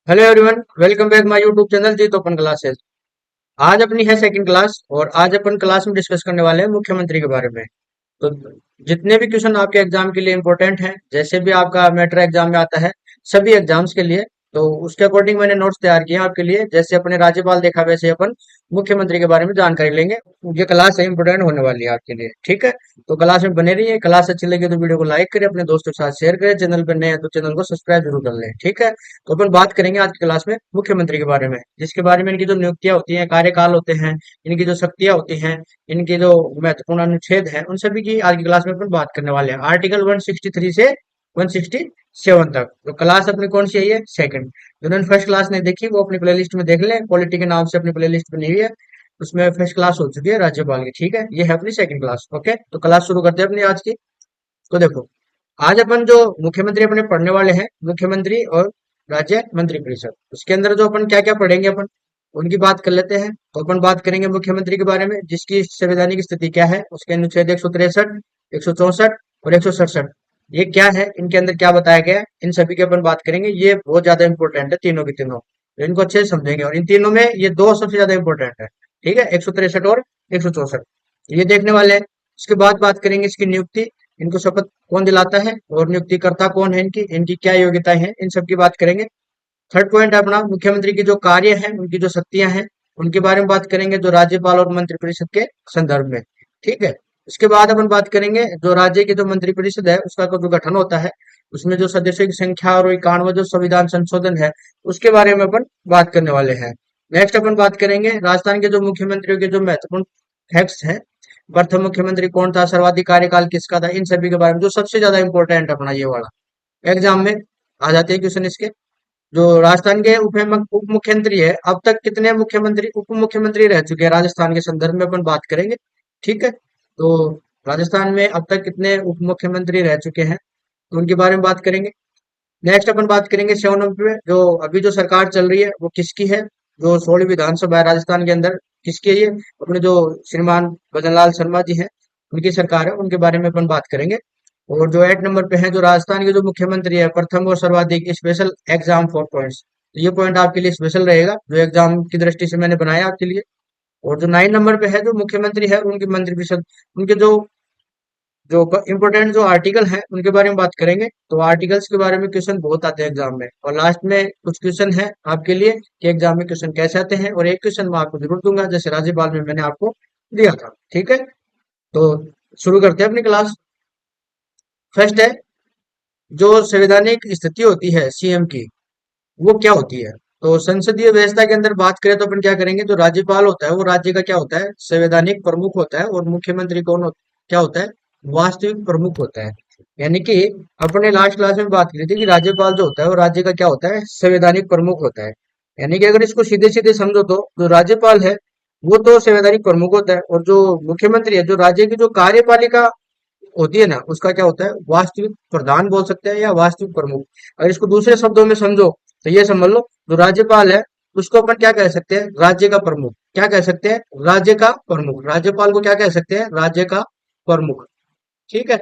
Hello everyone, welcome back my YouTube channel जी तो अपन क्लासेस। आज अपनी है सेकंड क्लास और आज अपन क्लास में डिस्कस करने वाले हैं मुख्यमंत्री के बारे में। तो जितने भी क्वेश्चन आपके एग्जाम के लिए इंपॉर्टेंट हैं, जैसे भी आपका मैटर एग्जाम में आता है, सभी एग्जाम्स के लिए, तो उसके अकॉर्डिंग मैंने नोट्स तैयार किए हैं आपके लिए। जैसे अपने राज्यपाल देखा वैसे अपन मुख्यमंत्री के बारे में जानकारी लेंगे। ये क्लास है इंपॉर्टेंट होने वाली है आपके लिए, ठीक है। तो क्लास में बने रहिए। क्लास अच्छी लगी तो वीडियो को लाइक करें, अपने दोस्तों के साथ शेयर करें। चैनल पर नए हैं तो चैनल को सब्सक्राइब जरूर कर लें, ठीक है। तो अपन बात करेंगे आज की क्लास में मुख्यमंत्री के बारे में, जिसके बारे में इनकी जो नियुक्तियां होती हैं, कार्यकाल होते हैं, इनकी जो शक्तियां होती हैं, इनके जो महत्वपूर्ण अनुच्छेद हैं, उन सभी की आज की क्लास में अपन बात करने वाले हैं। आर्टिकल 163 से 167 तक। तो क्लास अपनी कौन सी है? ये सेकंड। जिन्होंने फर्स्ट क्लास नहीं देखी वो अपनी प्लेलिस्ट में देख लें। पॉलिटी के नाम से अपनी प्लेलिस्ट बनी हुई है, उसमें फर्स्ट क्लास हो चुकी है राज्यपाल की, ठीक है। ये है अपनी सेकंड क्लास। ओके, तो क्लास शुरू करते हैं अपनी आज की। तो देखो, आज अपन जो मुख्यमंत्री अपने पढ़ने वाले हैं, मुख्यमंत्री और राज्य मंत्रिपरिषद, उसके अंदर जो अपन क्या क्या पढ़ेंगे अपन उनकी बात कर लेते हैं। तो अपन बात करेंगे मुख्यमंत्री के बारे में, जिसकी संवैधानिक स्थिति क्या है, उसके अनुच्छेद 163, 164 और 167, ये क्या है, इनके अंदर क्या बताया गया है, इन सभी की अपन बात करेंगे। ये बहुत ज्यादा इंपॉर्टेंट है तीनों की तीनों, तो इनको अच्छे से समझेंगे। और इन तीनों में ये दो सबसे ज्यादा इंपॉर्टेंट है, ठीक है, 163 और 164, ये देखने वाले हैं। उसके बाद बात करेंगे इसकी नियुक्ति, इनको शपथ कौन दिलाता है और नियुक्तिकर्ता कौन है, इनकी इनकी क्या योग्यताएं हैं, इन सब की बात करेंगे। थर्ड पॉइंट है अपना मुख्यमंत्री की जो कार्य है, उनकी जो शक्तियां हैं, उनके बारे में बात करेंगे, जो राज्यपाल और मंत्रिपरिषद के संदर्भ में, ठीक है। उसके बाद अपन बात करेंगे जो राज्य की जो मंत्रिपरिषद है उसका जो गठन होता है, उसमें जो सदस्यों की संख्या और 91 जो संविधान संशोधन है, उसके बारे में अपन बात करने वाले हैं। नेक्स्ट अपन बात करेंगे राजस्थान के जो मुख्यमंत्रियों के जो महत्वपूर्ण फैक्ट्स हैं। प्रथम मुख्यमंत्री कौन था, सर्वाधिक कार्यकाल किसका था, इन सभी के बारे में, जो सबसे ज्यादा इंपॉर्टेंट अपना ये वाला एग्जाम में आ जाते हैं क्वेश्चन इसके। जो राजस्थान के उप मुख्यमंत्री है, अब तक कितने मुख्यमंत्री उप मुख्यमंत्री रह चुके हैं राजस्थान के संदर्भ में अपन बात करेंगे, ठीक है। तो राजस्थान में अब तक कितने उप मुख्यमंत्री रह चुके हैं, तो उनके बारे में बात करेंगे। नेक्स्ट अपन बात करेंगे 7 नंबर पे, जो अभी जो सरकार चल रही है वो किसकी है, जो 16वीं विधानसभा है राजस्थान के अंदर, किसकी है ये, अपने जो श्रीमान भजनलाल शर्मा जी हैं, उनकी सरकार है, उनके बारे में अपन बात करेंगे। और जो 8 नंबर पे है, जो राजस्थान के जो मुख्यमंत्री है प्रथम और सर्वाधिक, स्पेशल एग्जाम 4 पॉइंट्स, तो ये पॉइंट आपके लिए स्पेशल रहेगा, जो एग्जाम की दृष्टि से मैंने बनाया आपके लिए। और जो 9 नंबर पे है, जो मुख्यमंत्री है उनकी मंत्रिपरिषद, उनके जो जो इंपोर्टेंट जो आर्टिकल हैं उनके बारे में बात करेंगे। तो आर्टिकल्स के बारे में क्वेश्चन बहुत आते हैं एग्जाम में, और लास्ट में कुछ क्वेश्चन है आपके लिए कि एग्जाम में क्वेश्चन कैसे आते हैं, और एक क्वेश्चन मैं आपको जरूर दूंगा, जैसे राज्यपाल में मैंने आपको दिया था, ठीक है। तो शुरू करते हैं अपनी क्लास। फर्स्ट है, जो संवैधानिक स्थिति होती है सीएम की, वो क्या होती है। तो संसदीय व्यवस्था के अंदर बात करें तो अपन क्या करेंगे, जो राज्यपाल होता है वो राज्य का क्या होता है, संवैधानिक प्रमुख होता है, और मुख्यमंत्री क्या होता है, वास्तविक प्रमुख होता है। यानी कि अपने लास्ट क्लास में बात की थी कि राज्यपाल जो होता है वो राज्य का क्या होता है, संवैधानिक प्रमुख होता है। यानी कि अगर इसको सीधे सीधे समझो तो जो राज्यपाल है वो तो संवैधानिक प्रमुख होता है, और जो मुख्यमंत्री है, जो राज्य की जो कार्यपालिका होती है ना, उसका क्या होता है, वास्तविक प्रधान बोल सकते हैं या वास्तविक प्रमुख। अगर इसको दूसरे शब्दों में समझो तो ये समझ लो, जो राज्यपाल है उसको अपन क्या कह सकते हैं, राज्य का प्रमुख। क्या कह सकते हैं, राज्य का प्रमुख। राज्यपाल को क्या कह सकते हैं, राज्य का प्रमुख, ठीक है।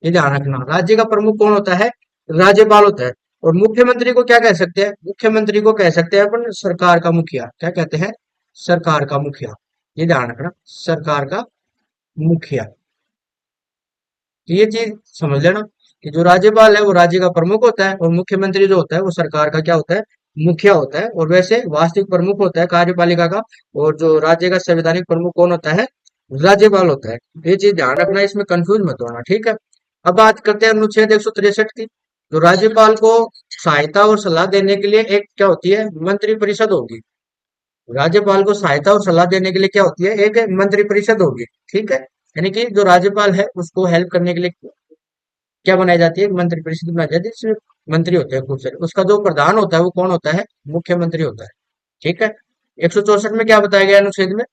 ये ध्यान रखना, राज्य का प्रमुख कौन होता है, राज्यपाल होता है। और मुख्यमंत्री को क्या कह सकते हैं, मुख्यमंत्री को कह सकते हैं अपन सरकार का मुखिया। क्या कहते हैं, सरकार का मुखिया। ये ध्यान रखना, सरकार का मुखिया। तो ये चीज समझ लेना कि जो राज्यपाल है वो राज्य का प्रमुख होता है, और मुख्यमंत्री जो होता है वो सरकार का क्या होता है, मुखिया होता है। और वैसे वास्तविक प्रमुख होता है कार्यपालिका का, और जो राज्य का संवैधानिक प्रमुख कौन होता है, राज्यपाल होता है। ये चीज ध्यान रखना, इसमें कंफ्यूज मत होना, ठीक है। अब बात करते हैं अनुच्छेद 163 की। जो राज्यपाल को सहायता और सलाह देने के लिए एक क्या होती है, मंत्रिपरिषद होगी। राज्यपाल को सहायता और सलाह देने के लिए क्या होती है, एक मंत्रिपरिषद होगी, ठीक है। यानी कि जो राज्यपाल है उसको हेल्प करने के लिए क्या बनाई जाती है, मंत्रिपरिषद बनाई जाती है, जिसमें मंत्री होते हैं खूब सारे। उसका जो प्रधान होता है वो कौन होता है, मुख्यमंत्री होता है, ठीक है। 164 में क्या बताया गया अनुच्छेद में,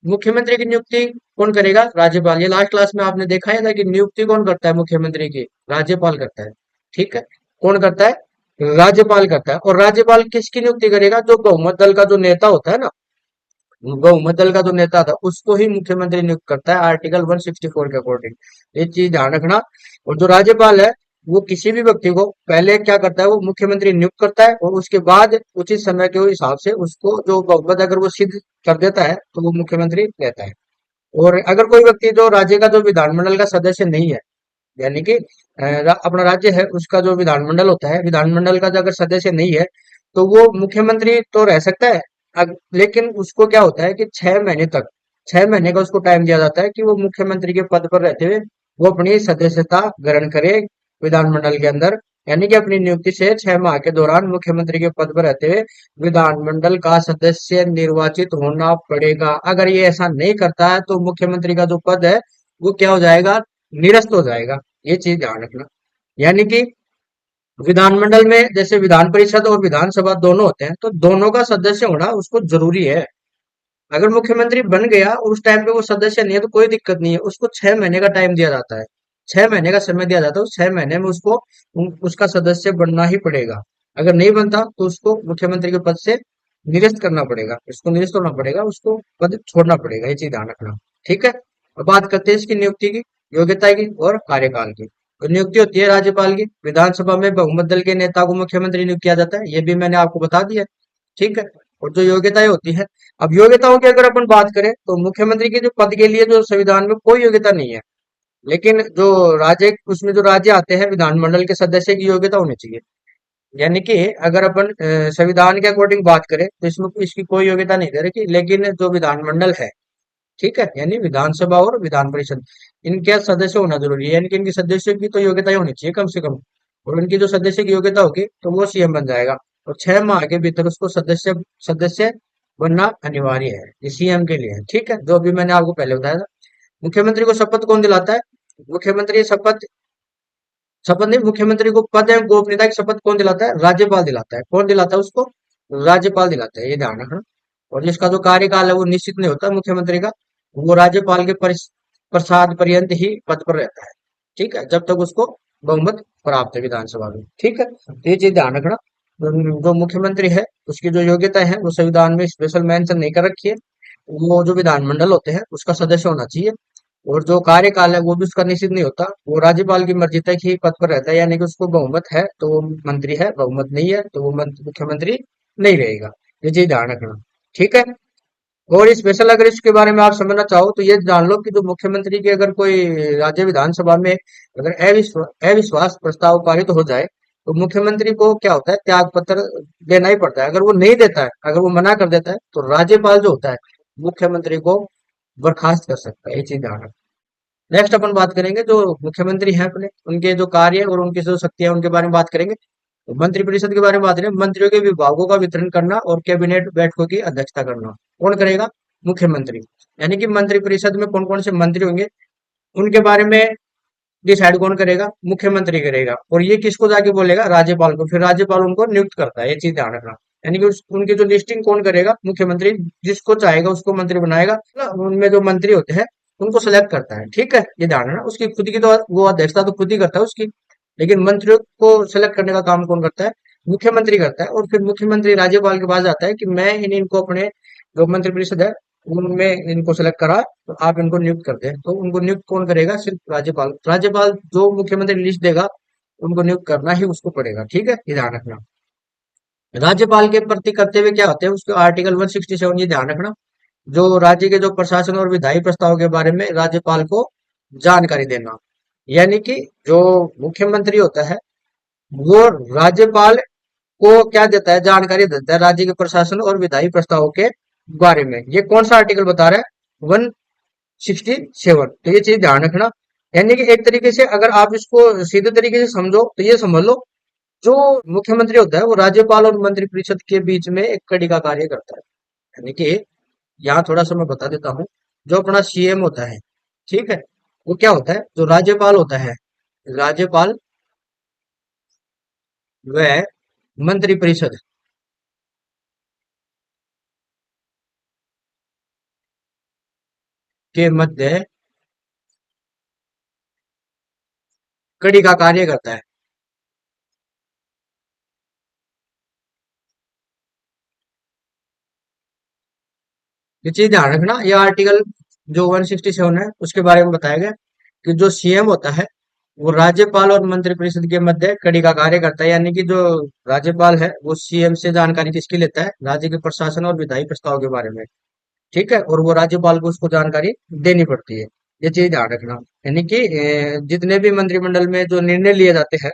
मुख्यमंत्री की नियुक्ति कौन करेगा, राज्यपाल। ये लास्ट क्लास में आपने देखा है था कि नियुक्ति कौन करता है मुख्यमंत्री की, राज्यपाल करता है, ठीक है। कौन करता है, राज्यपाल करता है। और राज्यपाल किसकी नियुक्ति करेगा, जो बहुमत दल का जो नेता होता है ना, बहुमत दल का जो नेता था उसको ही मुख्यमंत्री नियुक्त करता है, आर्टिकल 164 के अकॉर्डिंग। ये चीज ध्यान रखना। और जो राज्यपाल है वो किसी भी व्यक्ति को पहले क्या करता है, वो मुख्यमंत्री नियुक्त करता है और उसके बाद उचित समय के हिसाब से उसको जो बहुमत अगर वो सिद्ध कर देता है तो वो मुख्यमंत्री रहता है। और अगर कोई व्यक्ति जो राज्य का जो विधानमंडल का सदस्य नहीं है, यानी कि अपना राज्य है उसका जो विधानमंडल होता है, विधानमंडल का जो अगर सदस्य नहीं है तो वो मुख्यमंत्री तो रह सकता है। लेकिन उसको क्या होता है कि 6 महीने तक, 6 महीने का उसको टाइम दिया जाता है कि वो मुख्यमंत्री के पद पर रहते हुए वो अपनी सदस्यता ग्रहण करे विधानमंडल के अंदर। यानी कि अपनी नियुक्ति से 6 माह के दौरान मुख्यमंत्री के पद पर रहते हुए विधानमंडल का सदस्य निर्वाचित होना पड़ेगा। अगर ये ऐसा नहीं करता है तो मुख्यमंत्री का जो पद है वो क्या हो जाएगा, निरस्त हो जाएगा। ये चीज ध्यान रखना। यानी कि विधानमंडल में जैसे विधान परिषद और विधानसभा दोनों होते हैं, तो दोनों का सदस्य होना उसको जरूरी है। अगर मुख्यमंत्री बन गया और उस टाइम पे वो सदस्य नहीं है तो कोई दिक्कत नहीं है, उसको 6 महीने का टाइम दिया जाता है। 6 महीने का समय दिया जाता है, उस 6 महीने में उसको उसका सदस्य बनना ही पड़ेगा। अगर नहीं बनता तो उसको मुख्यमंत्री के पद से निरस्त करना पड़ेगा, उसको निरस्त होना पड़ेगा, उसको पद छोड़ना पड़ेगा। ये चीज ध्यान रखना। ठीक है। अब बात करते हैं इसकी नियुक्ति की, योग्यता की और कार्यकाल की। तो नियुक्ति होती है राज्यपाल की, विधानसभा में बहुमत दल के नेता को मुख्यमंत्री नियुक्त किया जाता है, ये भी मैंने आपको बता दिया। ठीक है। और जो योग्यताएं होती है, अब योग्यताओं की अगर अपन बात करें तो मुख्यमंत्री के जो पद के लिए जो संविधान में कोई योग्यता नहीं है, लेकिन जो राज्य उसमें जो राज्य आते हैं विधानमंडल के सदस्य की योग्यता होनी चाहिए। यानी कि अगर अपन संविधान के अकॉर्डिंग बात करें तो इसमें इसकी कोई योग्यता नहीं दे रखी, लेकिन जो विधानमंडल है, ठीक है, यानी विधानसभा और विधान परिषद, इनके सदस्य होना जरूरी है। यानी कि इनके सदस्यों की तो योग्यता ही होनी चाहिए कम से कम। और इनकी जो सदस्य की योग्यता होगी तो वो सीएम बन जाएगा। और 6 माह के भीतर उसको सदस्य सदस्य बनना अनिवार्य है, ये सीएम के लिए है। ठीक है, जो अभी मैंने आपको पहले बताया था। मुख्यमंत्री को शपथ कौन दिलाता है? मुख्यमंत्री शपथ शपथ नहीं, मुख्यमंत्री को पद एवं गोपनीयता की शपथ कौन दिलाता है? राज्यपाल दिलाता है। कौन दिलाता है उसको? राज्यपाल दिलाता है, ये ध्यान रखना। और जिसका जो कार्यकाल है वो निश्चित नहीं होता मुख्यमंत्री का, वो राज्यपाल के प्रसाद पर्यंत ही पद पर रहता है। ठीक है, जब तक उसको बहुमत प्राप्त है विधानसभा में। ठीक है, तो ये चीज ध्यान रखना। जो मुख्यमंत्री है उसकी जो योग्यता है वो संविधान में स्पेशल मेंशन नहीं कर रखी है। वो जो विधानमंडल होते हैं उसका सदस्य होना चाहिए। और जो कार्यकाल है वो भी उसका निश्चित नहीं होता, वो राज्यपाल की मर्जी तक ही पद पर रहता है। यानी कि उसको बहुमत है तो वो मंत्री है, बहुमत नहीं है तो वो मुख्यमंत्री नहीं रहेगा। ये चीज ध्यान रखना। ठीक है। और स्पेशल अगर इसके बारे में आप समझना चाहो तो ये जान लो कि जो मुख्यमंत्री की अगर कोई राज्य विधानसभा में अगर अविश्वास प्रस्ताव पारित हो जाए तो मुख्यमंत्री को क्या होता है, त्याग पत्र देना ही पड़ता है। अगर वो नहीं देता है, अगर वो मना कर देता है तो राज्यपाल जो होता है मुख्यमंत्री को बर्खास्त कर सकता है। ये चीज ध्यान रखना। नेक्स्ट अपन बात करेंगे जो मुख्यमंत्री हैं अपने, उनके जो कार्य और उनकी जो शक्तियां उनके बारे में बात करेंगे। तो मंत्रिपरिषद के बारे में बात करें, मंत्रियों के विभागों का वितरण करना और कैबिनेट बैठकों की अध्यक्षता करना कौन करेगा? मुख्यमंत्री। यानी कि मंत्रिपरिषद में कौन कौन से मंत्री होंगे उनके बारे में डिसाइड कौन करेगा? मुख्यमंत्री करेगा। और ये किसको जाके बोलेगा? राज्यपाल को। फिर राज्यपाल उनको नियुक्त करता है, ये चीज ध्यान रखना। यानी कि उनकी जो लिस्टिंग कौन करेगा? मुख्यमंत्री। जिसको चाहेगा उसको मंत्री बनाएगा, उनमें जो मंत्री होते हैं उनको सेलेक्ट करता है। ठीक है, ये ध्यान रखना। उसकी खुद की तो वो अध्यक्षता तो खुद ही करता है उसकी, लेकिन मंत्रियों को सेलेक्ट करने का काम कौन करता है? मुख्यमंत्री करता है। और फिर मुख्यमंत्री राज्यपाल के पास जाता है कि मैं इनको अपने जो मंत्रिपरिषद है उनमें इनको सेलेक्ट करा, तो आप इनको नियुक्त कर दें। तो उनको नियुक्त कौन करेगा? सिर्फ राज्यपाल। राज्यपाल जो मुख्यमंत्री लिस्ट देगा उनको नियुक्त करना ही उसको पड़ेगा। ठीक है, ये ध्यान रखना। राज्यपाल के प्रति कर्तव्य क्या होते हैं उसके आर्टिकल 167, ये ध्यान रखना। जो राज्य के जो प्रशासन और विधायी प्रस्ताव के बारे में राज्यपाल को जानकारी देना। यानी कि जो मुख्यमंत्री होता है वो राज्यपाल को क्या देता है? जानकारी देता है राज्य के प्रशासन और विधायी प्रस्ताव के बारे में। ये कौन सा आर्टिकल बता रहा है? 167। तो ये चीज ध्यान रखना। यानी कि एक तरीके से अगर आप इसको सीधे तरीके से समझो तो ये समझ लो, जो मुख्यमंत्री होता है वो राज्यपाल और मंत्रिपरिषद के बीच में एक कड़ी का कार्य करता है। यानी कि यहाँ थोड़ा सा मैं बता देता हूँ। जो अपना सीएम होता है, ठीक है, वो क्या होता है? जो राज्यपाल होता है, राज्यपाल व मंत्रिपरिषद के मध्य कड़ी का कार्य करता है। ये चीज ध्यान रखना। ये आर्टिकल जो 167 है उसके बारे में बताया गया कि जो सीएम होता है वो राज्यपाल और मंत्रिपरिषद के मध्य कड़ी का कार्य करता है। यानी कि जो राज्यपाल है वो सीएम से जानकारी किसकी लेता है? राज्य के प्रशासन और विधायी प्रस्ताव के बारे में। ठीक है, और वो राज्यपाल को उसको जानकारी देनी पड़ती है। ये चीज ध्यान रखना। यानी कि जितने भी मंत्रिमंडल में जो निर्णय लिए जाते हैं,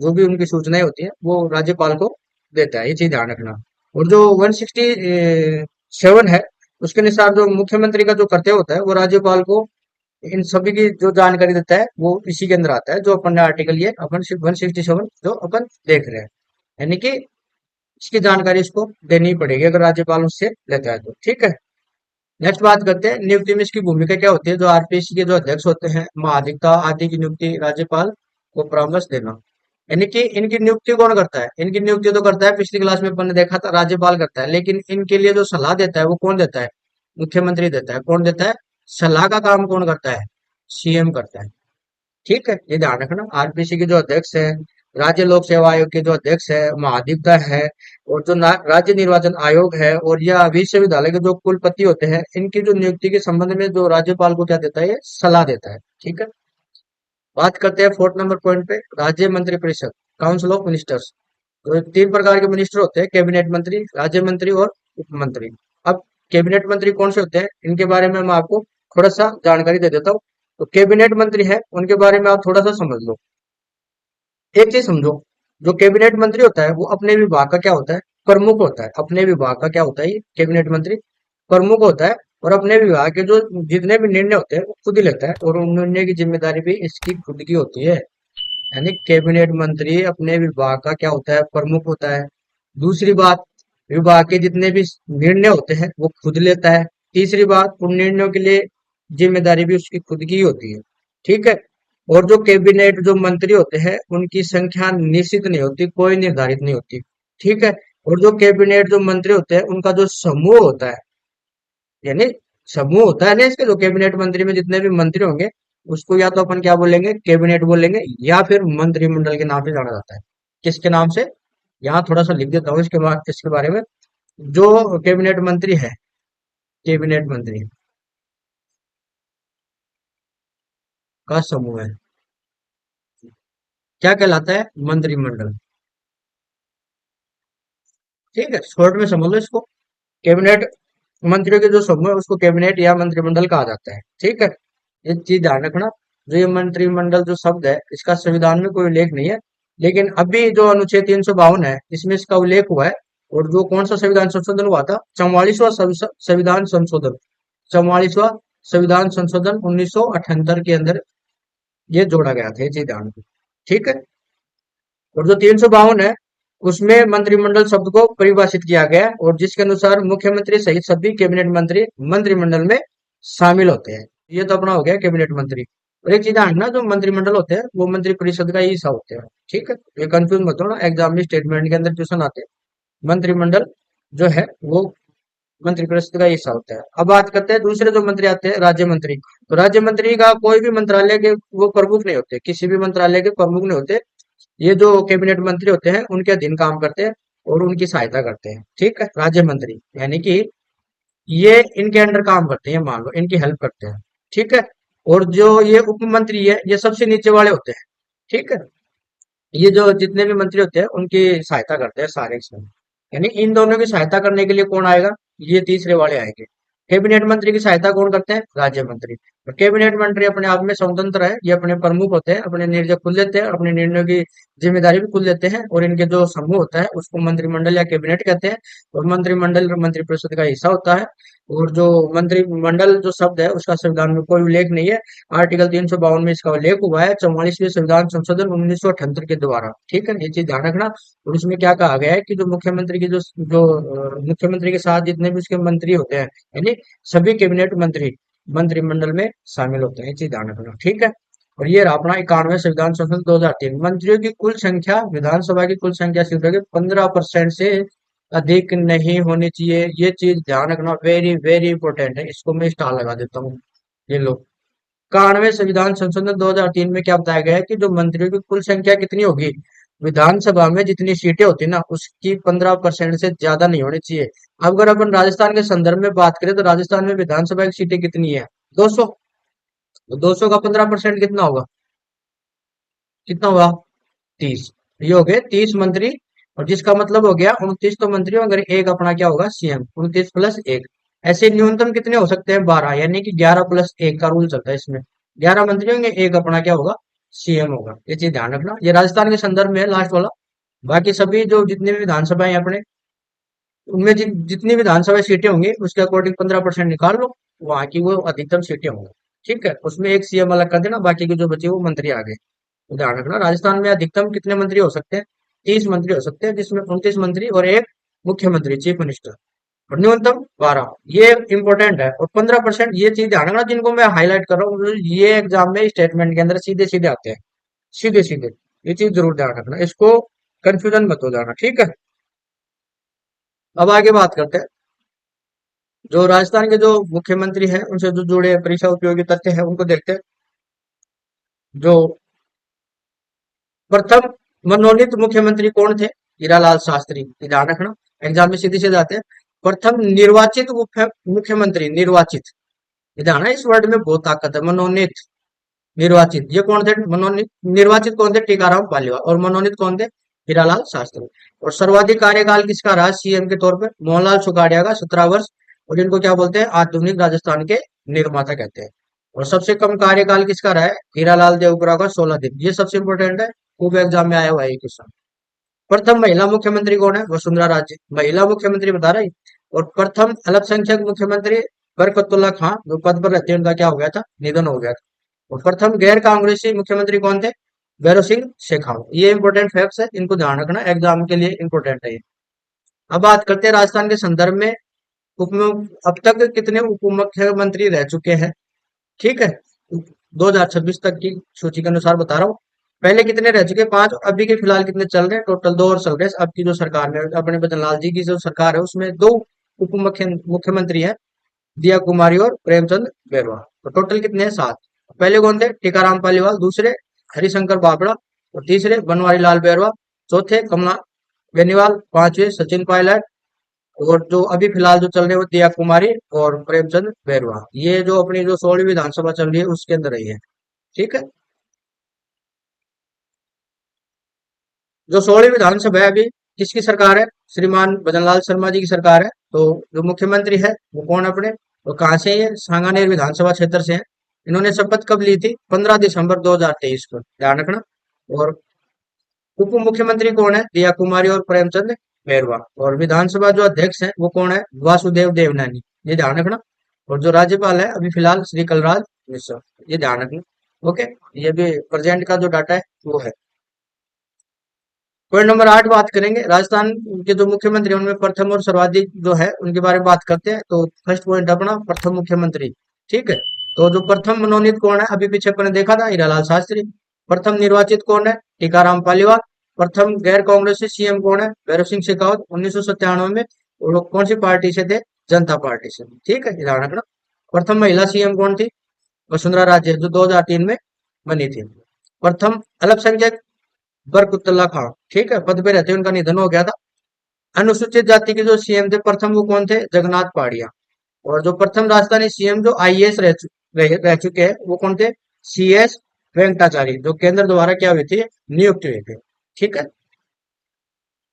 जो भी उनकी सूचनाएं होती है, वो राज्यपाल को देता है। ये चीज ध्यान रखना। और जो 167 है, उसके अनुसार जो मुख्यमंत्री का जो कर्तव्य होता है वो राज्यपाल को इन सभी की जो जानकारी देता है वो इसी के अंदर आता है, जो अपन ने आर्टिकल ये अपन 167 जो अपन देख रहे हैं। यानी कि इसकी जानकारी इसको देनी पड़ेगी अगर राज्यपाल उससे लेता है तो। ठीक है, नेक्स्ट बात करते हैं नियुक्ति में इसकी भूमिका क्या होती है। जो आरपीएससी के जो अध्यक्ष होते हैं, महाधिवक्ता आदि की नियुक्ति राज्यपाल को परामर्श देना। यानी कि इनकी नियुक्ति कौन करता है? इनकी नियुक्ति तो करता है, पिछली क्लास में अपन ने देखा था, राज्यपाल करता है। लेकिन इनके लिए जो सलाह देता है वो कौन देता है? मुख्यमंत्री देता है। कौन देता है? सलाह का काम कौन करता है? सीएम करता है। ठीक है, ये ध्यान रखना। आरपीसी के जो अध्यक्ष है, राज्य लोक सेवा आयोग के जो अध्यक्ष है, महाधिवक्ता है, और जो राज्य निर्वाचन आयोग है, और या विश्वविद्यालय के जो कुलपति होते हैं, इनकी जो नियुक्ति के संबंध में जो राज्यपाल को क्या देता है? ये सलाह देता है। ठीक है, बात करते हैं फोर्थ नंबर पॉइंट पे, राज्य मंत्रिपरिषद, काउंसिल ऑफ मिनिस्टर्स। तो तीन प्रकार के मिनिस्टर होते हैं, कैबिनेट मंत्री, राज्य मंत्री और उप मंत्री। अब कैबिनेट मंत्री कौन से होते हैं, इनके बारे में मैं आपको थोड़ा सा जानकारी दे देता हूँ। तो कैबिनेट मंत्री है, उनके बारे में आप थोड़ा सा समझ लो। एक चीज समझो, जो कैबिनेट मंत्री होता है वो अपने विभाग का क्या होता है? प्रमुख होता है। अपने विभाग का क्या होता है? ये कैबिनेट मंत्री प्रमुख होता है, और अपने विभाग के जो जितने भी निर्णय होते हैं वो खुद ही लेता है, और उन निर्णय की जिम्मेदारी भी इसकी खुद की होती है। यानी कैबिनेट मंत्री अपने विभाग का क्या होता है? प्रमुख होता है। दूसरी बात, विभाग के जितने भी निर्णय होते हैं वो खुद लेता है। तीसरी बात, उन निर्णयों के लिए जिम्मेदारी भी उसकी खुद की ही होती है। ठीक है, और जो कैबिनेट जो मंत्री होते हैं उनकी संख्या निश्चित नहीं होती, कोई निर्धारित नहीं होती। ठीक है, और जो कैबिनेट जो मंत्री होते हैं उनका जो समूह होता है, यानी समूह होता है ना इसके, जो कैबिनेट मंत्री में जितने भी मंत्री होंगे उसको या तो अपन क्या बोलेंगे? कैबिनेट बोलेंगे, या फिर मंत्रिमंडल के नाम से जाना जाता है। किसके नाम से? यहाँ थोड़ा सा लिख देता हूँ इसके बाद इसके बारे में। जो कैबिनेट मंत्री है, कैबिनेट मंत्री का समूह है, क्या कहलाता है? मंत्रिमंडल। ठीक है, शॉर्ट में समझ लो इसको। कैबिनेट मंत्रियों के जो समूह है उसको कैबिनेट या मंत्रिमंडल कहा जाता है। ठीक है, ये चीज ध्यान रखना। जो ये मंत्रिमंडल जो शब्द है इसका संविधान में कोई उल्लेख नहीं है, लेकिन अभी जो अनुच्छेद 352 है इसमें इसका उल्लेख हुआ है। और जो कौन सा संविधान संशोधन हुआ था? 44वां संविधान संशोधन। 44वां संविधान संशोधन 1978 के अंदर ये जोड़ा गया था। ये चीज ध्यान रखना। ठीक है, और जो 352 है उसमें मंत्रिमंडल शब्द को परिभाषित किया गया है, और जिसके अनुसार मुख्यमंत्री सहित सभी कैबिनेट मंत्री मंत्रिमंडल में शामिल होते हैं। ये तो अपना हो गया कैबिनेट मंत्री। और एक चीज ध्यान रखना, जो मंत्रिमंडल होते हैं वो मंत्री परिषद का ही हिस्सा होते हैं। ठीक है, ये कंफ्यूज मत होना, एग्जाम में स्टेटमेंट के अंदर क्वेश्चन आते हैं। मंत्रिमंडल जो है वो मंत्रिपरिषद का हिस्सा होता है। अब बात करते हैं दूसरे जो मंत्री आते हैं, राज्य मंत्री। तो राज्य मंत्री का कोई भी मंत्रालय के वो प्रमुख नहीं होते, किसी भी मंत्रालय के प्रमुख नहीं होते। ये जो कैबिनेट मंत्री होते हैं उनके अधीन काम करते हैं और उनकी सहायता करते हैं। ठीक है, राज्य मंत्री यानी कि ये इनके अंडर काम करते हैं, मान लो इनकी हेल्प करते हैं। ठीक है, और जो ये उप मंत्री है ये सबसे नीचे वाले होते हैं। ठीक है, ये जो जितने भी मंत्री होते हैं उनकी सहायता करते हैं सारे इसमें। यानी इन दोनों की सहायता करने के लिए कौन आएगा? ये तीसरे वाले आएंगे। कैबिनेट मंत्री की सहायता कौन करते हैं? राज्य मंत्री। और कैबिनेट मंत्री अपने आप में स्वतंत्र है, ये अपने प्रमुख होते हैं, अपने निर्णय खुद लेते हैं, अपने निर्णयों की जिम्मेदारी भी खुद लेते हैं, और इनके जो समूह होता है उसको मंत्रिमंडल या कैबिनेट कहते हैं। और मंत्रिमंडल मंत्रिपरिषद का हिस्सा होता है। और जो मंत्रिमंडल जो शब्द है उसका संविधान में कोई उल्लेख नहीं है। आर्टिकल 352 में इसका उल्लेख हुआ है 44वें संविधान संशोधन 1978 के द्वारा। ठीक है, ये चीज ध्यान रखना। और उसमें क्या कहा गया है कि जो मुख्यमंत्री की जो मुख्यमंत्री के साथ जितने भी उसके मंत्री होते हैं, यानी सभी कैबिनेट मंत्री मंत्रिमंडल में शामिल होते हैं। ये चीज ध्यान रखना। ठीक है, और ये रहा अपना 91 संविधान संशोधन 2003। मंत्रियों की कुल संख्या विधानसभा की कुल संख्या सीटों के 15% से अधिक नहीं होनी चाहिए। ये चीज ध्यान रखना, वेरी वेरी इंपॉर्टेंट है। इसको मैं स्टार लगा देता हूँ। ये लो, 91 संविधान संशोधन 2003 में क्या बताया गया है कि जो मंत्रियों की कुल संख्या कितनी होगी? विधानसभा में जितनी सीटें होती है ना उसकी 15% से ज्यादा नहीं होनी चाहिए। अब अगर अपन राजस्थान के संदर्भ में बात करें तो राजस्थान में विधानसभा की सीटें कितनी है? 200। तो 200 का 15% कितना होगा? कितना हुआ 30। ये हो गए 30 मंत्री, और जिसका मतलब हो गया 29 तो मंत्री, अगर एक अपना क्या होगा सीएम, 29 + 1। ऐसे न्यूनतम कितने हो सकते हैं 12, यानी कि 11 + 1 का रूल चलता है इसमें। 11 मंत्री होंगे, एक अपना क्या होगा सीएम होगा। ये चीज ध्यान रखना, ये राजस्थान के संदर्भ में है लास्ट वाला। बाकी सभी जो जितने भी विधानसभा है अपने, उनमें जितनी विधानसभा सीटें होंगी उसके अकॉर्डिंग 15% निकाल लो, वहां की वो अधिकतम सीटें होंगी। ठीक है, उसमें एक सीएम अलग कर देना, बाकी के जो बचे वो मंत्री आ गए। तो ध्यान रखना, राजस्थान में अधिकतम कितने मंत्री हो सकते हैं, 30 मंत्री हो सकते हैं, जिसमें 29 मंत्री और एक मुख्यमंत्री चीफ मिनिस्टर, और न्यूनतम 12। ये इंपॉर्टेंट है। और 15% ये चीज ध्यान रखना, जिनको मैं हाईलाइट कर रहा हूँ, ये एग्जाम में स्टेटमेंट के अंदर सीधे सीधे आते हैं, सीधे सीधे। ये चीज जरूर ध्यान रखना, इसको कंफ्यूजन मत हो जाना, ठीक है। अब आगे बात करते हैं, जो राजस्थान के जो मुख्यमंत्री हैं उनसे जो जुड़े परीक्षा उपयोगी तथ्य हैं उनको देखते हैं। जो प्रथम मनोनीत मुख्यमंत्री कौन थे, हीरालाल शास्त्री। ये ध्यान रखना, एग्जाम में सीधे से जाते हैं। प्रथम निर्वाचित मुख्यमंत्री, निर्वाचित, ये ध्यान है, इस वर्ड में बहुत ताकत है। मनोनीत, निर्वाचित, ये कौन थे मनोनीत, निर्वाचित कौन थे, टीकाराम पालीवाल, और मनोनीत कौन थे, हीरालाल शास्त्री। और सर्वाधिक कार्यकाल किसका रहा सीएम के तौर पर, मोहनलाल सुखाड़िया का 17 वर्ष, और जिनको क्या बोलते हैं, आधुनिक राजस्थान के निर्माता कहते हैं। और सबसे कम कार्यकाल किसका रहा है, हीरालाल देवपुरा का 16 दिन। ये सबसे इंपॉर्टेंट है, खूब एग्जाम में आया हुआ है ये क्वेश्चन। प्रथम महिला मुख्यमंत्री कौन है, वसुंधरा राजे, महिला मुख्यमंत्री बता रही। और प्रथम अल्पसंख्यक मुख्यमंत्री बरकतुल्ला खान, जो पद पर रहते हैं, उनका क्या हो गया था, निधन हो गया था। और प्रथम गैर कांग्रेसी मुख्यमंत्री कौन थे, भैरव सिंह शेखावत। ये इंपॉर्टेंट फैक्ट्स है, इनको ध्यान रखना, एग्जाम के लिए इंपॉर्टेंट है ये। अब बात करते हैं राजस्थान के संदर्भ में, उप अब तक कितने उप मुख्यमंत्री रह चुके हैं। ठीक है, 2026 तक की सूची के अनुसार बता रहा हूँ। पहले कितने रह चुके, 5, अभी के फिलहाल कितने चल रहे हैं, टोटल 2 और चल रहे हैं। अब की जो सरकार में अपने बचनलाल जी की जो सरकार है उसमें 2 मुख्यमंत्री है, दिया कुमारी और प्रेमचंद बैरवा। तो टोटल कितने हैं, 7। पहले कौन थे, टीकाराम पालीवाल, दूसरे हरिशंकर बाबड़ा, और तीसरे बनवारी लाल बैरवा, चौथे कमला बेनीवाल, पांचवे सचिन पायलट, और जो अभी फिलहाल जो चल रहे हैं वो दिया कुमारी और प्रेमचंद बैरवा। ये जो अपनी जो 16वीं विधानसभा चल रही है उसके अंदर रही है। ठीक है, जो 16वीं विधानसभा है अभी किसकी सरकार है, श्रीमान भजनलाल शर्मा जी की सरकार है। तो जो मुख्यमंत्री है वो कौन है अपने, वो कहाँ से है, ये सांगानेर विधानसभा क्षेत्र से है। इन्होंने शपथ कब ली थी, 15 दिसंबर 2023 को, ध्यान रखना। और उप मुख्यमंत्री कौन है, दिया कुमारी और प्रेमचंद बैरवा। और विधानसभा जो अध्यक्ष है वो कौन है, वासुदेव देवनानी, ये ध्यान रखना। और जो राज्यपाल है अभी फिलहाल श्री कलराज मिश्र, ये ध्यान रखना। ओके, ये भी प्रेजेंट का जो डाटा है वो है। पॉइंट नंबर 8 बात करेंगे, राजस्थान के जो मुख्यमंत्री हैं उनमें प्रथम और सर्वाधिक जो है उनके बारे में बात करते हैं। तो फर्स्ट पॉइंट अपना प्रथम मुख्यमंत्री। ठीक है, तो जो प्रथम मनोनीत कौन है, अभी पीछे अपने देखा था, हीरालाल शास्त्री। प्रथम निर्वाचित कौन है, टीकाराम पालीवाल। प्रथम गैर कांग्रेसी सीएम कौन है, भैरव सिंह शेखावत, 1997 में। और वो कौन सी पार्टी से थे, जनता पार्टी से। ठीक है, ध्यान रखना। प्रथम महिला सीएम कौन थी, वसुंधरा राजे, जो 2003 में बनी थी। प्रथम अल्पसंख्यक बरकतुल्ला खान, ठीक है, पद पे रहते हुए उनका निधन हो गया था। अनुसूचित जाति के जो सीएम थे प्रथम, वो कौन थे, जगन्नाथ पहाड़िया। और जो प्रथम राजस्थानी सीएम जो आईएएस रह चुके हैं वो कौन थे, सीएस वेंकटाचार्य, जो केंद्र द्वारा क्या हुए थे, नियुक्त हुए थे। ठीक है,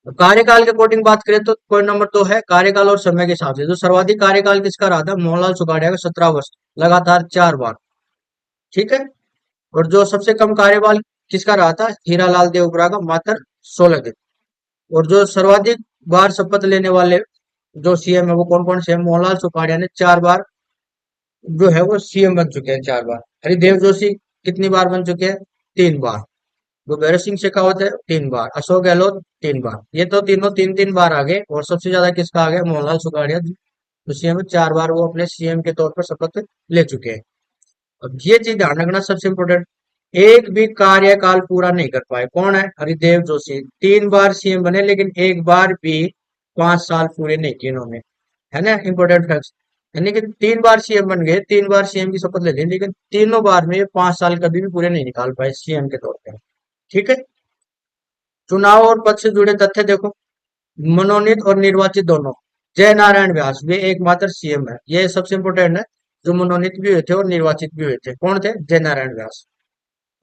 तो कार्यकाल के अकॉर्डिंग बात करें तो पॉइंट नंबर 2 है कार्यकाल और समय के हिसाब से। जो सर्वाधिक कार्यकाल किसका रहा था, मोहनलाल सुखाड़िया का 17 वर्ष, लगातार 4 बार। ठीक है, और जो सबसे कम कार्यकाल किसका रहा था, हीरालाल देवपुरा का, मात्र 16 दिन। और जो सर्वाधिक बार शपथ लेने वाले जो सीएम है वो कौन कौन से हैं, मोहनलाल सुखाड़िया ने 4 बार जो है वो सीएम बन चुके हैं, 4 बार। हरिदेव जोशी कितनी बार बन चुके हैं, 3 बार। जो भैरव सिंह शेखावत है 3 बार, अशोक गहलोत 3 बार। ये तो तीनों 3-3 बार आ गए, और सबसे ज्यादा किसका आ गया, मोहनलाल सुखाड़िया, जो सीएम 4 बार वो अपने सीएम के तौर पर शपथ ले चुके हैं। अब ये चीज ध्यान रखना सबसे इंपोर्टेंट, एक भी कार्यकाल पूरा नहीं कर पाए, कौन है, हरिदेव जोशी। 3 बार सीएम बने लेकिन एक बार भी 5 साल पूरे नहीं किए इन्होंने, है ना, इंपोर्टेंट फैक्ट। यानी कि 3 बार सीएम बन गए, 3 बार सीएम की शपथ ले ली, लेकिन तीनों बार में ये 5 साल कभी भी पूरे नहीं निकाल पाए सीएम के तौर पर। ठीक है, चुनाव और पद से जुड़े तथ्य देखो, मनोनीत और निर्वाचित दोनों। जय नारायण व्यास वे एकमात्र सीएम है, ये सबसे इंपोर्टेंट है, जो मनोनीत भी हुए थे और निर्वाचित भी हुए थे। कौन थे, जय नारायण व्यास।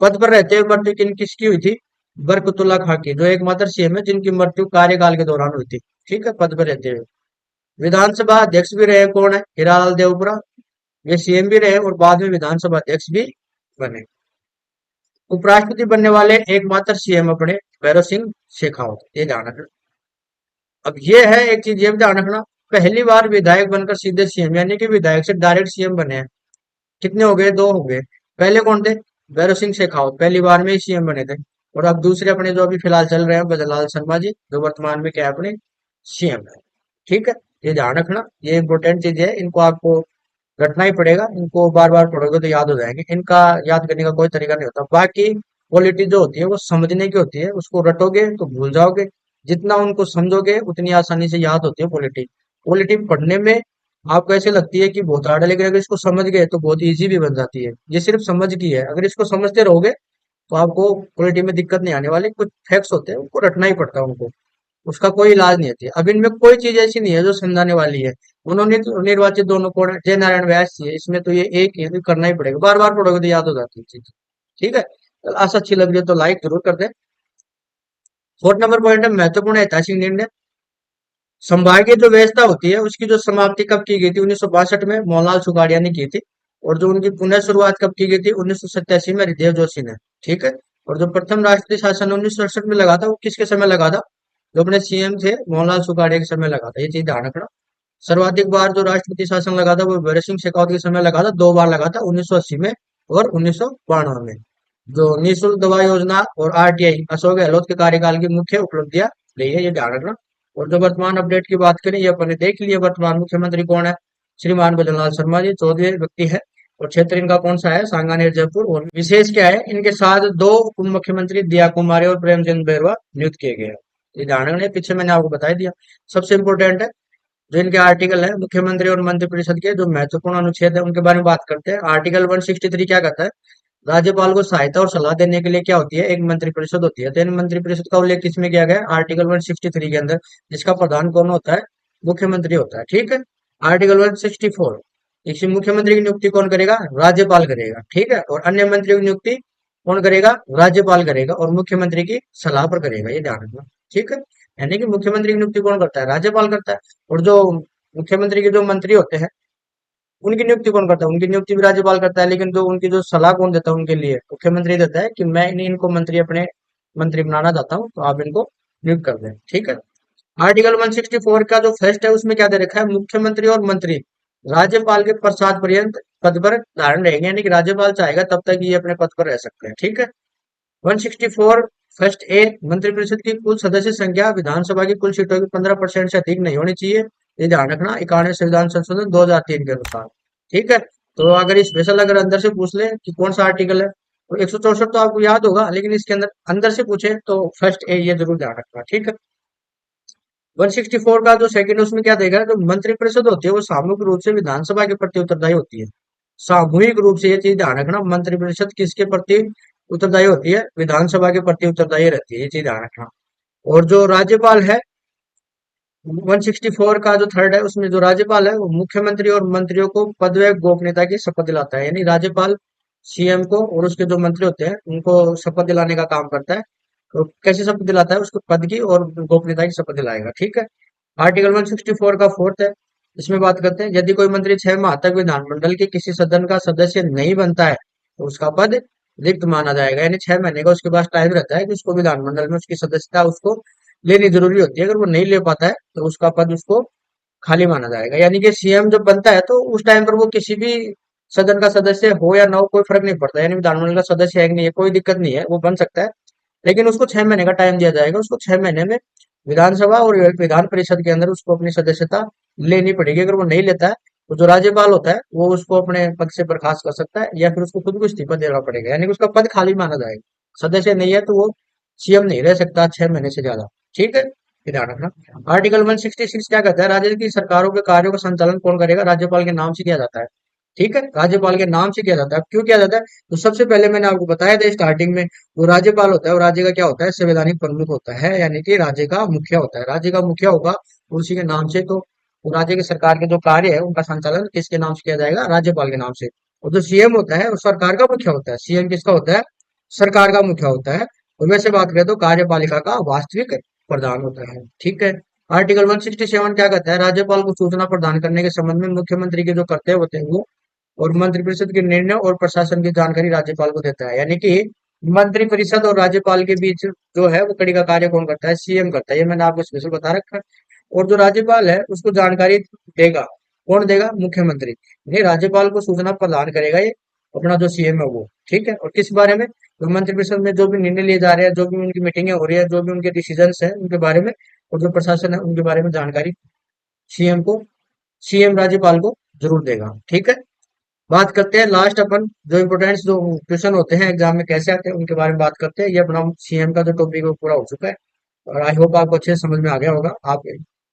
पद पर रहते हुए मृत्यु किसकी हुई थी? बरकतुल्ला खां की, जो एकमात्र सीएम है जिनकी मृत्यु कार्यकाल के दौरान हुई थी। ठीक है, पद पर रहते हुए। विधानसभा अध्यक्ष भी रहे कौन है? हीरालाल देवपुरा। ये सीएम भी रहे और बाद में विधानसभा अध्यक्ष भी बने। उपराष्ट्रपति बनने वाले एकमात्र सीएम अपने भैरव सिंह शेखावत, ये ध्यान रखना। अब ये है एक चीज, ये भी ध्यान रखना, पहली बार विधायक बनकर सीधे सीएम, यानी कि विधायक से डायरेक्ट सीएम बने हैं। कितने हो गए? दो हो गए। पहले कौन थे? भैरव सिंह शेखावत, पहली बार में ही सीएम बने थे। और अब दूसरे अपने जो अभी फिलहाल चल रहे हैं, भजनलाल शर्मा जी, जो वर्तमान में क्या है, अपने सीएम है। ठीक है, ये ध्यान रखना, ये इंपॉर्टेंट चीज है, इनको आपको रटना ही पड़ेगा, इनको बार बार पढ़ोगे तो याद हो जाएंगे, इनका याद करने का कोई तरीका नहीं होता। बाकी पॉलिटी जो होती है वो समझने की होती है, उसको रटोगे तो भूल जाओगे, जितना उनको समझोगे उतनी आसानी से याद होती है पॉलिटी। पॉलिटी पढ़ने में आपको ऐसे लगती है कि बहुत हार्ड है, लेकिन अगर इसको समझ गए तो बहुत इजी भी बन जाती है। ये सिर्फ समझ की है, अगर इसको समझते रहोगे तो आपको पॉलिटी में दिक्कत नहीं आने वाली। कुछ फैक्ट्स होते हैं उनको रटना ही पड़ता है उनको, उसका कोई इलाज नहीं होती। अब इनमें कोई चीज ऐसी नहीं है जो समझाने वाली है। उन्होंने तो निर्वाचित दोनों कौन है? जय नारायण व्यास जी है, इसमें तो ये एक ही है, करना ही पड़ेगा, बार बार पढ़ोगे तो याद हो जाती है चीज। ठीक है, क्लास अच्छी लग रही है तो लाइक जरूर कर दें। फोर्थ नंबर पॉइंट है महत्वपूर्ण ऐतिहासिक निर्णय। संभागीय जो व्यवस्था होती है उसकी जो समाप्ति कब की गई थी? 1962 में मोहनलाल सुखाड़िया ने की थी। और जो उनकी पुनः शुरुआत कब की गई थी? 1987 में हृदय जोशी ने। ठीक है, और जो प्रथम राष्ट्रीय शासन 1968 में लगा था वो किसके समय लगा था? जो अपने सीएम थे मोहनलाल सुखाड़िया के समय लगा था, ये चीज ध्यान रखना। सर्वाधिक बार जो राष्ट्रपति शासन लगा था वो भगत सिंह शेखावत के समय लगा था, दो बार लगा था, 1980 में और 1992 में। जो निःशुल्क दवा योजना और आरटीआई अशोक गहलोत के कार्यकाल की मुख्य उपलब्धियां रही है, ये ध्यान रखना। और जो वर्तमान अपडेट की बात करें, ये अपने देख लिया, वर्तमान मुख्यमंत्री कौन है? श्रीमान भजनलाल शर्मा जी, 14वें व्यक्ति है। और क्षेत्र इनका कौन सा है? सांगानेर जयपुर। और विशेष क्या है, इनके साथ दो उप मुख्यमंत्री दिया कुमारी और प्रेमचंद बैरवा नियुक्त किए गए हैं। ये ध्यान रखना, पीछे मैंने आपको बता दिया। सबसे इंपॉर्टेंट है जो इनके आर्टिकल है मुख्यमंत्री और मंत्रिपरिषद के जो महत्वपूर्ण अनुच्छेद है उनके बारे में बात करते हैं। आर्टिकल 163 क्या कहता है? राज्यपाल को सहायता और सलाह देने के लिए क्या होती है? एक मंत्रिपरिषद होती है। तो इन मंत्रिपरिषद का उल्लेख किसमें किया गया है? आर्टिकल 163 के अंदर, जिसका प्रधान कौन होता है? मुख्यमंत्री होता है। ठीक है, आर्टिकल 164, इसी मुख्यमंत्री की नियुक्ति कौन करेगा? राज्यपाल करेगा। ठीक है, और अन्य मंत्रियों की नियुक्ति कौन करेगा? राज्यपाल करेगा, और मुख्यमंत्री की सलाह पर करेगा, ये ध्यान रखना। ठीक है, यानी कि मुख्यमंत्री की नियुक्ति कौन करता है? राज्यपाल करता है। और जो मुख्यमंत्री के जो मंत्री होते हैं उनकी नियुक्ति कौन करता है? उनकी नियुक्ति भी राज्यपाल करता है, लेकिन जो उनकी जो सलाह कौन देता है उनके लिए? मुख्यमंत्री देता है कि मैं इनको मंत्री अपने मंत्री बनाना चाहता हूँ, तो आप इनको नियुक्त कर दें। ठीक है, आर्टिकल 164 का जो फर्स्ट है उसमें क्या दे रखा है? मुख्यमंत्री और मंत्री राज्यपाल के प्रसाद पर्यंत पद पर धारण रहेंगे, यानी कि राज्यपाल चाहेगा तब तक ये अपने पद पर रह सकते हैं। ठीक है, 164 फर्स्ट ए, मंत्रिपरिषद की कुल सदस्य संख्या विधानसभा की कुल सीटों की 15% से अधिक नहीं होनी चाहिए, ये ध्यान रखना, 91 संविधान संशोधन 2003 के अनुसार। ठीक है, तो अगर स्पेशल अगर अंदर से पूछ ले कि कौन सा आर्टिकल है, तो 164 तो आपको याद होगा, लेकिन इसके अंदर अंदर से पूछे तो फर्स्ट ए ये जरूर ध्यान रखना। ठीक है, 164 का जो सेकंड उसमें क्या देगा? जो मंत्रिपरिषद होती है वो सामूहिक रूप से विधानसभा के प्रति उत्तरदायी होती है। सामूहिक रूप से, ये चीज ध्यान रखना, मंत्रिपरिषद किसके प्रति उत्तरदायी होती है? विधानसभा के प्रति उत्तरदायी रहती है, ये चीज ध्यान रखना। और जो राज्यपाल है 164 का जो थर्ड है उसमें जो राज्यपाल है वो मुख्यमंत्री और मंत्रियों को पद व गोपनीयता की शपथ दिलाता है, यानी राज्यपाल सीएम को और उसके जो मंत्री होते हैं उनको शपथ दिलाने का काम करता है। तो कैसे शपथ दिलाता है? उसको पद की और गोपनीयता की शपथ दिलाएगा। ठीक है, आर्टिकल 164 का फोर्थ है, इसमें बात करते हैं, यदि कोई मंत्री 6 माह तक विधानमंडल के किसी सदन का सदस्य नहीं बनता है तो उसका पद रिक्त माना जाएगा, यानी 6 महीने का उसके पास टाइम रहता है कि उसको विधानमंडल में उसकी सदस्यता उसको लेनी जरूरी होती है। अगर वो नहीं ले पाता है तो उसका पद उसको खाली माना जाएगा। यानी कि सीएम जब बनता है तो उस टाइम पर वो किसी भी सदन का सदस्य हो या ना हो कोई फर्क नहीं पड़ता, यानी विधानमंडल का सदस्य है कि नहीं है कोई दिक्कत नहीं है, वो बन सकता है। लेकिन उसको 6 महीने का टाइम दिया जाएगा, उसको 6 महीने में विधानसभा और विधान परिषद के अंदर उसको अपनी सदस्यता लेनी पड़ेगी। अगर वो नहीं लेता है तो जो राज्यपाल होता है वो उसको अपने पद से बर्खास्त कर सकता है, या फिर उसको खुद को इस्तीफा देना पड़ेगा, यानी कि उसका पद खाली माना जाएगा। सदस्य नहीं है तो वो सीएम नहीं रह सकता 6 महीने से ज्यादा। ठीक है, ये ध्यान रखना। आर्टिकल 166 क्या कहता है? राज्य की सरकारों के कार्यों का संचालन कौन करेगा? राज्यपाल के नाम से किया जाता है। ठीक है, राज्यपाल के नाम से किया जाता है। अब क्यों किया जाता है? तो सबसे पहले मैंने आपको बताया था स्टार्टिंग में, वो राज्यपाल होता है और राज्य का क्या होता है? संवैधानिक प्रमुख होता है, यानी कि राज्य का मुखिया होता है। राज्य का मुखिया होगा उसी के नाम से, तो वो राज्य की सरकार के जो कार्य है उनका संचालन किसके नाम से किया जाएगा? राज्यपाल के नाम से। और जो सीएम होता है वो सरकार का मुखिया होता है। सीएम किसका होता है? सरकार का मुखिया होता है। और वैसे बात करें तो कार्यपालिका का वास्तविक प्रधान होता है। ठीक है। आर्टिकल 167 क्या कहता है? राज्यपाल को सूचना प्रदान करने के संबंध में मुख्यमंत्री के जो कर्तव्य होते हैं वो, और मंत्रिपरिषद के निर्णय और प्रशासन की जानकारी राज्यपाल को देता है। यानी कि मंत्रिपरिषद और राज्यपाल के बीच जो है वो कड़ी का कार्य कौन करता है? सीएम करता है। ये मैंने आपको स्पेशल बता रखा है। और जो राज्यपाल है उसको जानकारी देगा, कौन देगा? मुख्यमंत्री। नहीं, राज्यपाल को सूचना प्रदान करेगा ये अपना जो सीएम है वो। ठीक है। और किस बारे में? तो मंत्रिपरिषद में जो भी निर्णय लिए जा रहे हैं, जो भी उनकी मीटिंगें हो रही है, जो भी उनके डिसीजंस है उनके बारे में, और जो प्रशासन है उनके बारे में जानकारी सीएम को, सीएम राज्यपाल को जरूर देगा। ठीक है। बात करते हैं लास्ट अपन, जो इम्पोर्टेंट जो क्वेश्चन होते हैं एग्जाम में कैसे आते हैं उनके बारे में बात करते हैं। ये अपना सीएम का जो टॉपिक है वो पूरा हो चुका है, और आई होप आपको अच्छे से समझ में आ गया होगा। आप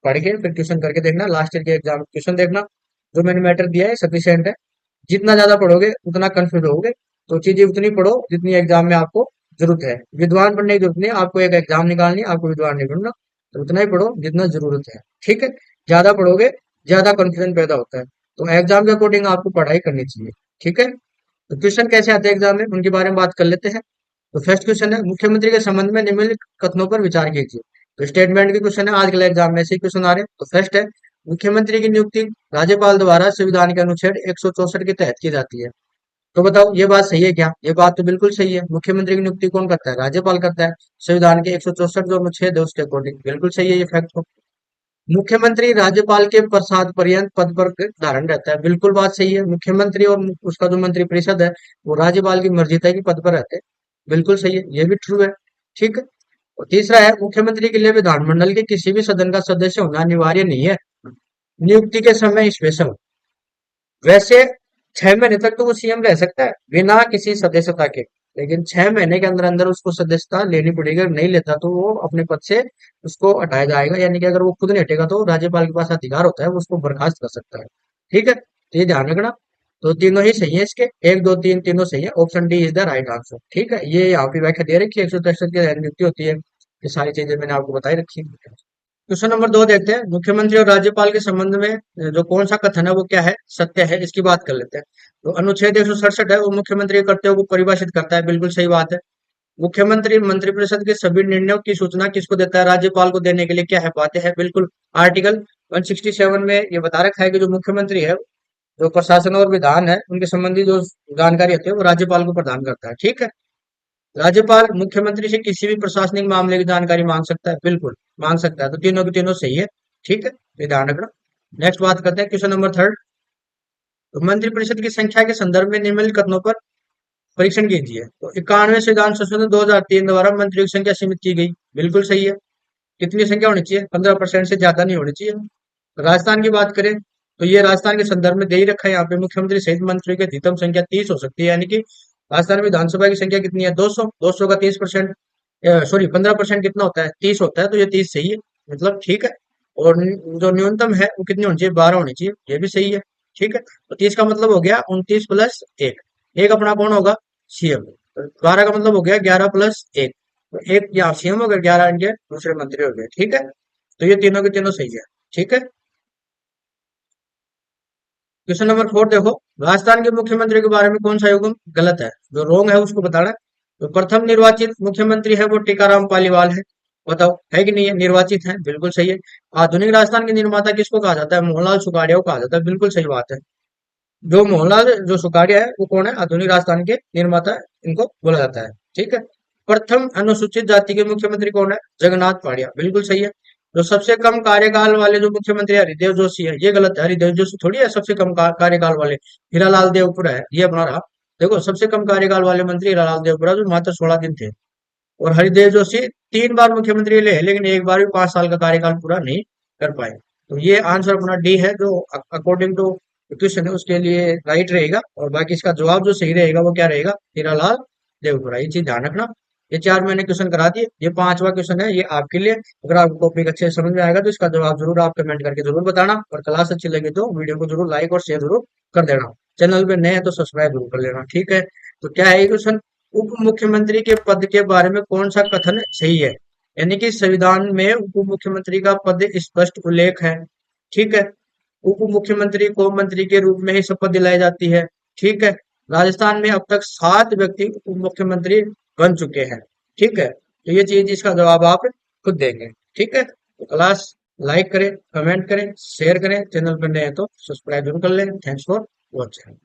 पढ़ के फिर ट्यूशन करके देखना, लास्ट ईयर के एग्जाम क्वेश्चन देखना। जो मैंने मैटर दिया है सफिशियंट है। जितना ज्यादा पढ़ोगे उतना कंफ्यूज होगे। तो चीजें उतनी पढ़ो जितनी एग्जाम में आपको जरूरत है। विद्वान बनने की जरूरत नहीं है, आपको एक एग्जाम निकालनी है, आपको विद्वान नहीं बनना। तो उतना ही पढ़ो जितना जरूरत है। ठीक है। ज्यादा पढ़ोगे ज्यादा कंफ्यूजन पैदा होता है। तो एग्जाम के अकॉर्डिंग आपको पढ़ाई करनी चाहिए। ठीक है। तो क्वेश्चन कैसे आते हैं एग्जाम में उनके बारे में बात कर लेते हैं। तो फर्स्ट क्वेश्चन है, मुख्यमंत्री के संबंध में निम्नलिखित कथनों पर विचार कीजिए। तो स्टेटमेंट के क्वेश्चन है, आजकल एग्जाम में ऐसे ही क्वेश्चन आ रहे हैं। तो फर्स्ट है, मुख्यमंत्री की नियुक्ति राज्यपाल द्वारा संविधान के अनुच्छेद 164 के तहत की जाती है। तो बताओ ये बात सही है क्या? ये बात तो बिल्कुल सही है। मुख्यमंत्री की नियुक्ति कौन करता है? राज्यपाल करता है। संविधान के 164 जो अनुच्छेद है उसके अकॉर्डिंग बिल्कुल सही है ये फैक्ट तो। मुख्यमंत्री राज्यपाल के प्रसाद पर्यंत पद पर धारण रहता है। बिल्कुल बात सही है। मुख्यमंत्री और उसका जो मंत्रिपरिषद है वो राज्यपाल की मर्जी तय की पद पर रहते हैं। बिल्कुल सही है, ये भी ट्रू है। ठीक है। और तीसरा है, मुख्यमंत्री के लिए विधानमंडल के किसी भी सदन का सदस्य होना अनिवार्य नहीं है। नियुक्ति के समय स्पेशल। वैसे 6 महीने तक तो वो सीएम रह सकता है बिना किसी सदस्यता के, लेकिन 6 महीने के अंदर अंदर उसको सदस्यता लेनी पड़ेगी। अगर नहीं लेता तो वो अपने पद से उसको हटाया जाएगा। यानी कि अगर वो खुद नहीं हटेगा तो राज्यपाल के पास अधिकार होता है, वो उसको बर्खास्त कर सकता है। ठीक है। तो ये ध्यान रखना। तो तीनों ही सही है इसके, एक दो तीन तीनों सही है। Option D is the right answer. ठीक है। ये यहाँ की व्याख्या दे रखी है 163 की नियुक्ति होती है। ये सारी चीजें मैंने आपको बताई रखी है। क्वेश्चन नंबर 2 देखते हैं, मुख्यमंत्री और राज्यपाल के संबंध में जो कौन सा कथन है वो क्या है, सत्य है, इसकी बात कर लेते हैं। तो अनुच्छेद 167 है वो मुख्यमंत्री के कर्तव्यों को परिभाषित करता है। बिल्कुल सही बात है। मुख्यमंत्री मंत्रिपरिषद के सभी निर्णयों की सूचना किसको देता है? राज्यपाल को देने के लिए क्या है, बातें हैं। बिल्कुल। आर्टिकल 167 में ये बता रखा है कि जो मुख्यमंत्री है, जो प्रशासन और विधान है उनके संबंधी जो जानकारी होती है वो राज्यपाल को प्रदान करता है। ठीक है। राज्यपाल मुख्यमंत्री से किसी भी प्रशासनिक मामले की जानकारी मांग सकता है। बिल्कुल मांग सकता है। तो तीनों की तीनों सही है। ठीक है। ये ध्यान रखना। नेक्स्ट बात करते हैं क्वेश्चन नंबर 3। तो मंत्रिपरिषद की संख्या के संदर्भ में निम्नलिखित कथनों पर परीक्षण कीजिए। तो 91 संविधान संशोधन 2003 द्वारा मंत्रियों की संख्या सीमित की गई। बिल्कुल सही है। कितनी संख्या होनी चाहिए? 15% से ज्यादा नहीं होनी चाहिए। राजस्थान की बात करें तो ये राजस्थान के संदर्भ में दे ही रखा है यहाँ पे, मुख्यमंत्री सहित मंत्री की अधिकतम संख्या 30 हो सकती है। यानी कि राजस्थान विधानसभा की संख्या कितनी है? 200। 200 का 30%, सॉरी 15% कितना होता है? 30 होता है। तो ये 30 सही है, मतलब ठीक है। और जो न्यूनतम है वो कितनी होनी चाहिए? 12 होनी चाहिए। ये भी सही है। ठीक है। तो 30 का मतलब हो गया 29 प्लस 1। एक अपना कौन होगा? सीएम। 12 का मतलब हो गया 11 प्लस 1। तो एक यहाँ सीएम हो गया, 11 इनके दूसरे मंत्री हो गए। ठीक है। तो ये तीनों के तीनों सही है। ठीक है। क्वेश्चन नंबर 4 देखो, राजस्थान के मुख्यमंत्री के बारे में कौन सा युग्म गलत है? जो रोंग है उसको बताना है। तो प्रथम निर्वाचित मुख्यमंत्री है वो टीकाराम पालीवाल है। बताओ है कि नहीं है? निर्वाचित है, बिल्कुल सही है। आधुनिक राजस्थान के निर्माता किसको कहा जाता है? मोहनलाल सुखाड़िया को कहा जाता है। बिल्कुल सही बात है। जो मोहनलाल जो सुखाड़िया है वो कौन है? आधुनिक राजस्थान के निर्माता इनको बोला जाता है। ठीक है। प्रथम अनुसूचित जाति के मुख्यमंत्री कौन है? जगन्नाथ पहाड़िया। बिल्कुल सही है। जो सबसे कम कार्यकाल वाले जो मुख्यमंत्री है हरिदेव जोशी है। ये गलत है, हरिदेव जोशी थोड़ी है सबसे कम कार्यकाल वाले। हीरालाल देवपुरा है ये अपना रहा। देखो सबसे कम कार्यकाल वाले मंत्री हीरालाल देवपुरा जो मात्र 16 दिन थे। और हरिदेव जोशी 3 बार मुख्यमंत्री रहे लेकिन एक बार भी 5 साल का कार्यकाल पूरा नहीं कर पाए। तो ये आंसर अपना डी है, जो अकॉर्डिंग टू क्वेश्चन है उसके लिए राइट रहेगा। और बाकी इसका जवाब जो सही रहेगा वो क्या रहेगा? हीरालाल देवपुरा। ये चीज ध्यान रखना। ये 4 मैंने क्वेश्चन करा दिए। ये 5वां क्वेश्चन है ये आपके लिए। अगर आपको टॉपिक अच्छे से समझ में आएगा तो इसका जवाब जरूर आप कमेंट करके जरूर बताना। और क्लास अच्छी लगी तो वीडियो को जरूर लाइक और शेयर जरूर कर देना। चैनल पे नए हैं तो सब्सक्राइब जरूर कर लेना। ठीक है। तो क्या है ये क्वेश्चन? उप मुख्यमंत्री के पद के बारे में कौन सा कथन सही है? यानी कि संविधान में उप मुख्यमंत्री का पद स्पष्ट उल्लेख है। ठीक है। उप मुख्यमंत्री को मंत्री के रूप में ही शपथ दिलाई जाती है। ठीक है। राजस्थान में अब तक 7 व्यक्ति उप मुख्यमंत्री बन चुके हैं। ठीक है, तो ये चीज इसका जवाब आप खुद देंगे। ठीक है, तो क्लास लाइक करें, कमेंट करें, शेयर करें, चैनल पर नए हैं तो सब्सक्राइब जरूर कर लें। Thanks for watching.